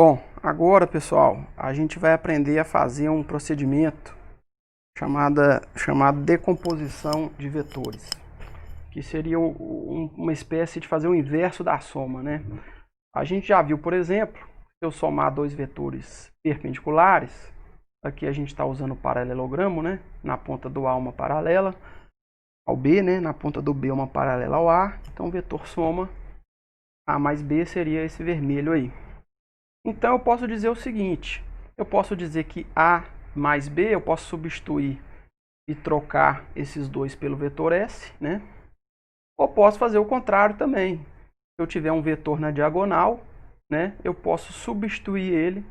Bom, agora pessoal, a gente vai aprender a fazer um procedimento chamado decomposição de vetores, que seria uma espécie de fazer o inverso da soma, né? A gente já viu, por exemplo, se eu somar dois vetores perpendiculares, aqui a gente está usando o paralelogramo, né? Na ponta do A uma paralela ao B, né? Na ponta do B uma paralela ao A, então o vetor soma A mais B seria esse vermelho aí. Então eu posso dizer o seguinte, eu posso dizer que A mais B, eu posso substituir e trocar esses dois pelo vetor S, né? Ou posso fazer o contrário também. Se eu tiver um vetor na diagonal, né, eu posso substituir ele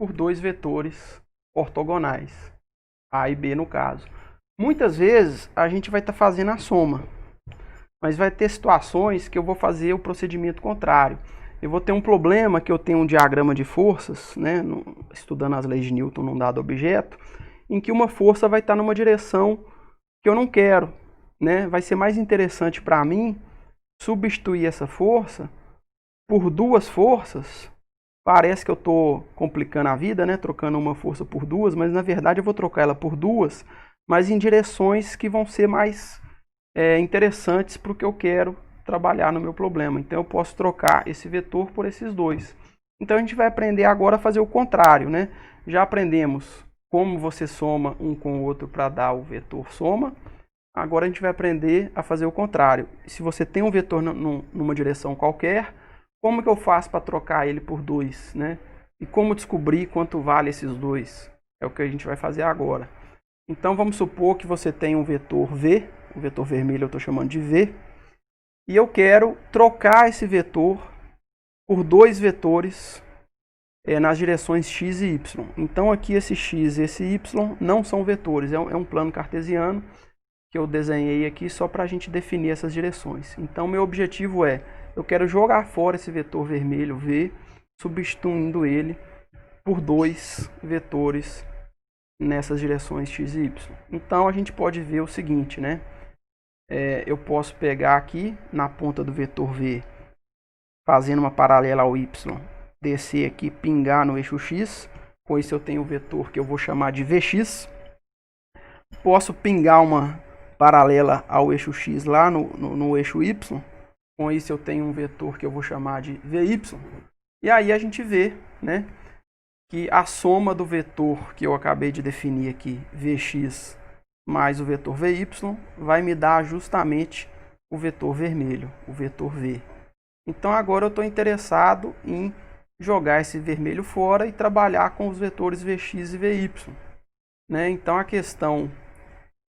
por dois vetores ortogonais, A e B no caso. Muitas vezes a gente vai estar fazendo a soma, mas vai ter situações que eu vou fazer o procedimento contrário. Eu vou ter um problema que eu tenho um diagrama de forças, né, estudando as leis de Newton num dado objeto, em que uma força vai estar numa direção que eu não quero, né? Vai ser mais interessante para mim substituir essa força por duas forças. Parece que eu estou complicando a vida, né, trocando uma força por duas, mas na verdade eu vou trocar ela por duas, mas em direções que vão ser mais interessantes para o que eu quero trabalhar no meu problema. Então eu posso trocar esse vetor por esses dois. Então a gente vai aprender agora a fazer o contrário, né? Já aprendemos como você soma um com o outro para dar o vetor soma. Agora a gente vai aprender a fazer o contrário. Se você tem um vetor numa direção qualquer, como que eu faço para trocar ele por dois, né? E como descobrir quanto vale esses dois? É o que a gente vai fazer agora. Então vamos supor que você tem um vetor V, o vetor vermelho eu estou chamando de V, e eu quero trocar esse vetor por dois vetores nas direções x e y. Então aqui esse x e esse y não são vetores, é um plano cartesiano que eu desenhei aqui só para a gente definir essas direções. Então meu objetivo é, eu quero jogar fora esse vetor vermelho V, substituindo ele por dois vetores nessas direções x e y. Então a gente pode ver o seguinte, né? Eu posso pegar aqui na ponta do vetor V, fazendo uma paralela ao y, descer aqui, pingar no eixo x, com isso eu tenho o vetor que eu vou chamar de Vx. Posso pingar uma paralela ao eixo x lá no eixo y, com isso eu tenho um vetor que eu vou chamar de Vy. E aí a gente vê, né, que a soma do vetor que eu acabei de definir aqui, Vx, mais o vetor Vy, vai me dar justamente o vetor vermelho, o vetor V. Então agora eu estou interessado em jogar esse vermelho fora e trabalhar com os vetores Vx e Vy, né? Então a questão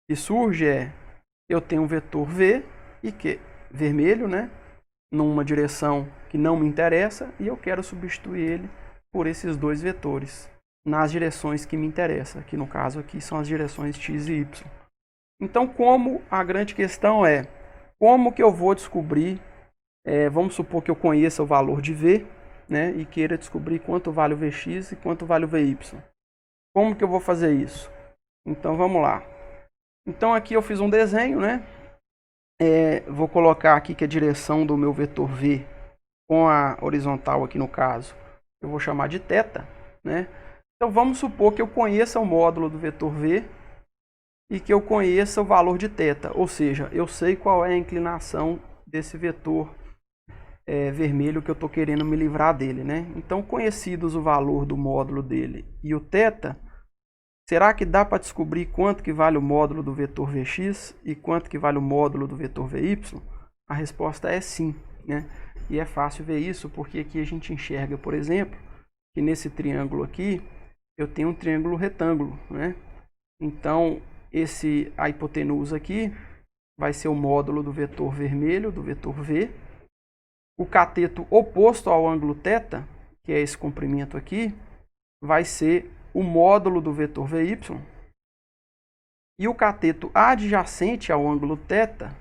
que surge é, eu tenho um vetor V, vermelho, né, numa direção que não me interessa, e eu quero substituir ele por esses dois vetores nas direções que me interessam, que no caso aqui são as direções x e y. Então, como a grande questão é, como que eu vou descobrir, vamos supor que eu conheça o valor de V, né, e queira descobrir quanto vale o Vx e quanto vale o Vy. Como que eu vou fazer isso? Então, vamos lá. Então, aqui eu fiz um desenho, né, vou colocar aqui que a direção do meu vetor V, com a horizontal aqui no caso, eu vou chamar de θ, né? Então vamos supor que eu conheça o módulo do vetor V e que eu conheça o valor de θ, ou seja, eu sei qual é a inclinação desse vetor vermelho que eu estou querendo me livrar dele, né? Então, conhecidos o valor do módulo dele e o θ, será que dá para descobrir quanto que vale o módulo do vetor Vx e quanto que vale o módulo do vetor Vy? A resposta é sim, né? E é fácil ver isso porque aqui a gente enxerga, por exemplo, que nesse triângulo aqui eu tenho um triângulo retângulo, né? Então, a hipotenusa aqui vai ser o módulo do vetor vermelho, do vetor V. O cateto oposto ao ângulo θ, que é esse comprimento aqui, vai ser o módulo do vetor Vy. E o cateto adjacente ao ângulo θ,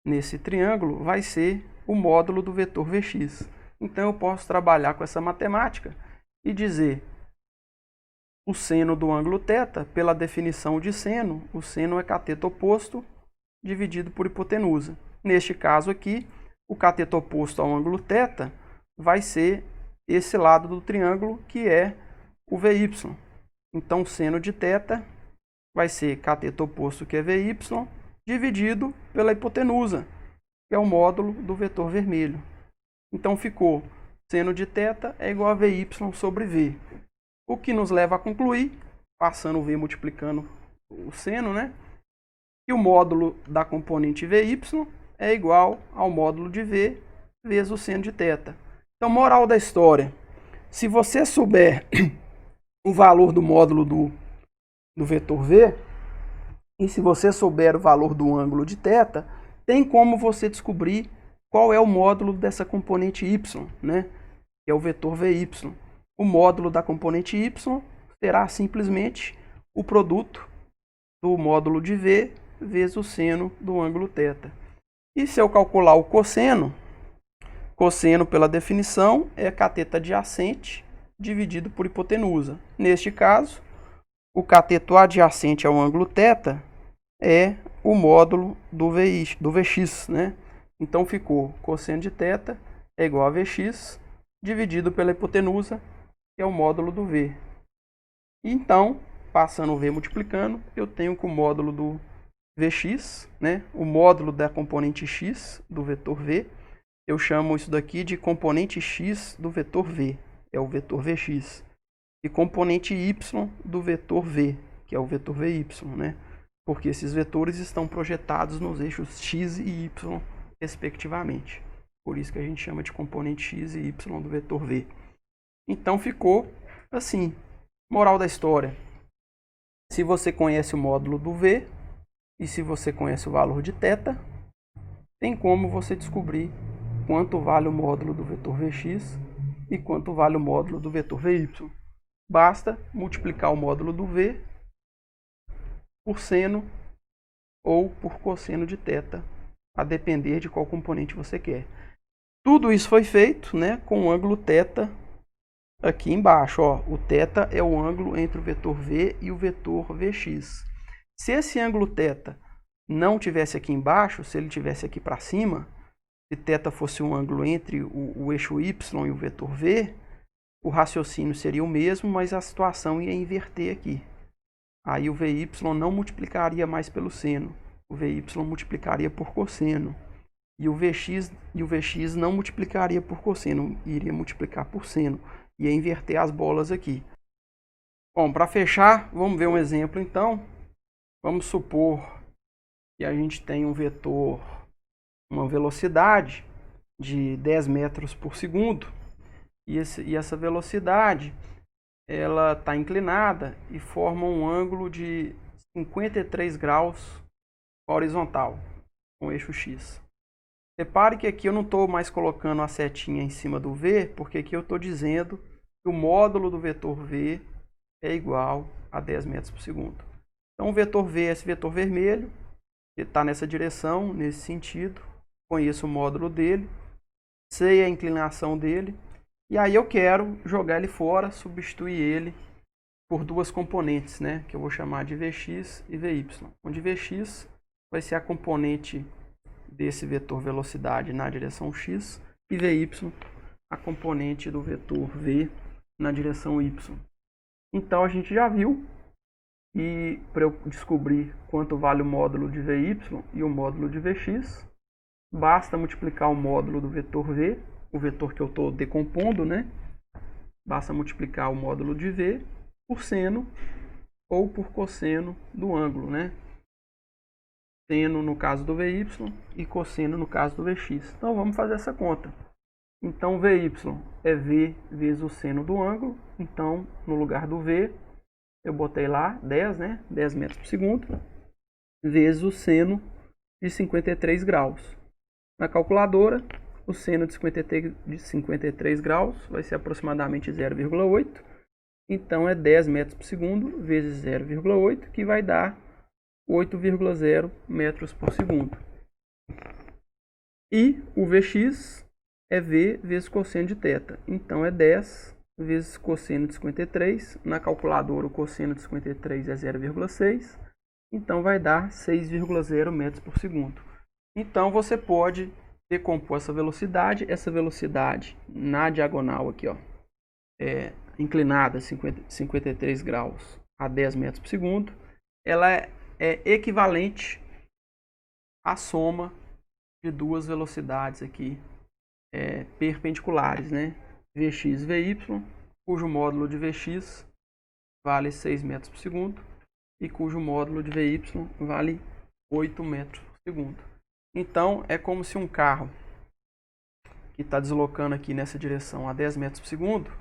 nesse triângulo, vai ser o módulo do vetor Vx. Então eu posso trabalhar com essa matemática e dizer o seno do ângulo θ, pela definição de seno, o seno é cateto oposto dividido por hipotenusa. Neste caso aqui, o cateto oposto ao ângulo θ vai ser esse lado do triângulo, que é o VY. Então, seno de θ vai ser cateto oposto, que é VY, dividido pela hipotenusa, que é o módulo do vetor vermelho. Então, ficou seno de θ é igual a VY sobre V. O que nos leva a concluir, passando o V multiplicando o seno, né? Que o módulo da componente VY é igual ao módulo de V vezes o seno de θ. Então, moral da história, se você souber o valor do módulo do vetor V, e se você souber o valor do ângulo de θ, tem como você descobrir qual é o módulo dessa componente y, né? Que é o vetor VY. O módulo da componente y será simplesmente o produto do módulo de V vezes o seno do ângulo θ. E se eu calcular o cosseno pela definição é cateto adjacente dividido por hipotenusa. Neste caso, o cateto adjacente ao ângulo θ é o módulo do Vx, né? Então ficou cosseno de θ é igual a Vx dividido pela hipotenusa, que é o módulo do V. Então, passando o V multiplicando, eu tenho que o módulo do Vx, né? O módulo da componente x do vetor V, eu chamo isso daqui de componente x do vetor V, é o vetor Vx. E componente y do vetor V, que é o vetor Vy, né? Porque esses vetores estão projetados nos eixos x e y, respectivamente. Por isso que a gente chama de componente x e y do vetor V. Então ficou assim. Moral da história. Se você conhece o módulo do V e se você conhece o valor de θ, tem como você descobrir quanto vale o módulo do vetor Vx e quanto vale o módulo do vetor Vy. Basta multiplicar o módulo do V por seno ou por cosseno de θ, a depender de qual componente você quer. Tudo isso foi feito, né, com o ângulo θ aqui embaixo. Ó. O θ é o ângulo entre o vetor V e o vetor Vx. Se esse ângulo θ não tivesse aqui embaixo, se ele tivesse aqui para cima, se θ fosse um ângulo entre o eixo y e o vetor V, o raciocínio seria o mesmo, mas a situação ia inverter aqui. Aí o Vy não multiplicaria mais pelo seno, o Vy multiplicaria por cosseno. E o Vx não multiplicaria por cosseno, iria multiplicar por seno. Ia inverter as bolas aqui. Bom, para fechar, vamos ver um exemplo então. Vamos supor que a gente tem um vetor, uma velocidade de 10 metros por segundo. E essa velocidade ela está inclinada e forma um ângulo de 53 graus horizontal com o eixo x. Repare que aqui eu não estou mais colocando a setinha em cima do V, porque aqui eu estou dizendo que o módulo do vetor V é igual a 10 metros por segundo. Então o vetor V é esse vetor vermelho, que está nessa direção, nesse sentido. Conheço o módulo dele, sei a inclinação dele. E aí eu quero jogar ele fora, substituir ele por duas componentes, né? Que eu vou chamar de Vx e Vy. Onde Vx vai ser a componente desse vetor velocidade na direção x e Vy a componente do vetor V na direção y. Então a gente já viu e para eu descobrir quanto vale o módulo de Vy e o módulo de Vx, basta multiplicar o módulo do vetor V, o vetor que eu estou decompondo, né? Basta multiplicar o módulo de V por seno ou por cosseno do ângulo, né? Seno no caso do Vy e cosseno no caso do Vx. Então vamos fazer essa conta. Então Vy é V vezes o seno do ângulo. Então no lugar do V eu botei lá 10, né? 10 metros por segundo vezes o seno de 53 graus. Na calculadora, o seno de 53 graus vai ser aproximadamente 0,8. Então é 10 metros por segundo vezes 0,8, que vai dar 8,0 metros por segundo. E o Vx é V vezes cosseno de θ. Então é 10 vezes cosseno de 53. Na calculadora o cosseno de 53 é 0,6. Então vai dar 6,0 metros por segundo. Então você pode decompor essa velocidade na diagonal aqui, ó. inclinada 53 graus a 10 metros por segundo, ela é equivalente à soma de duas velocidades aqui perpendiculares, né? Vx e Vy, cujo módulo de Vx vale 6 metros por segundo e cujo módulo de Vy vale 8 metros por segundo. Então, é como se um carro que está deslocando aqui nessa direção a 10 metros por segundo,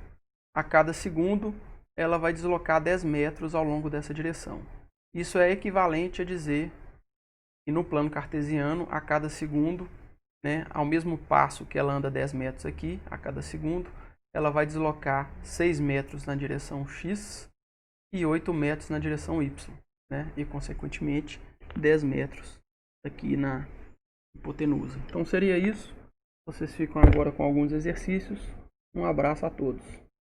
a cada segundo ela vai deslocar 10 metros ao longo dessa direção. Isso é equivalente a dizer que no plano cartesiano, a cada segundo, né, ao mesmo passo que ela anda 10 metros aqui, a cada segundo, ela vai deslocar 6 metros na direção x e 8 metros na direção y, né, e consequentemente 10 metros aqui na hipotenusa. Então seria isso. Vocês ficam agora com alguns exercícios. Um abraço a todos.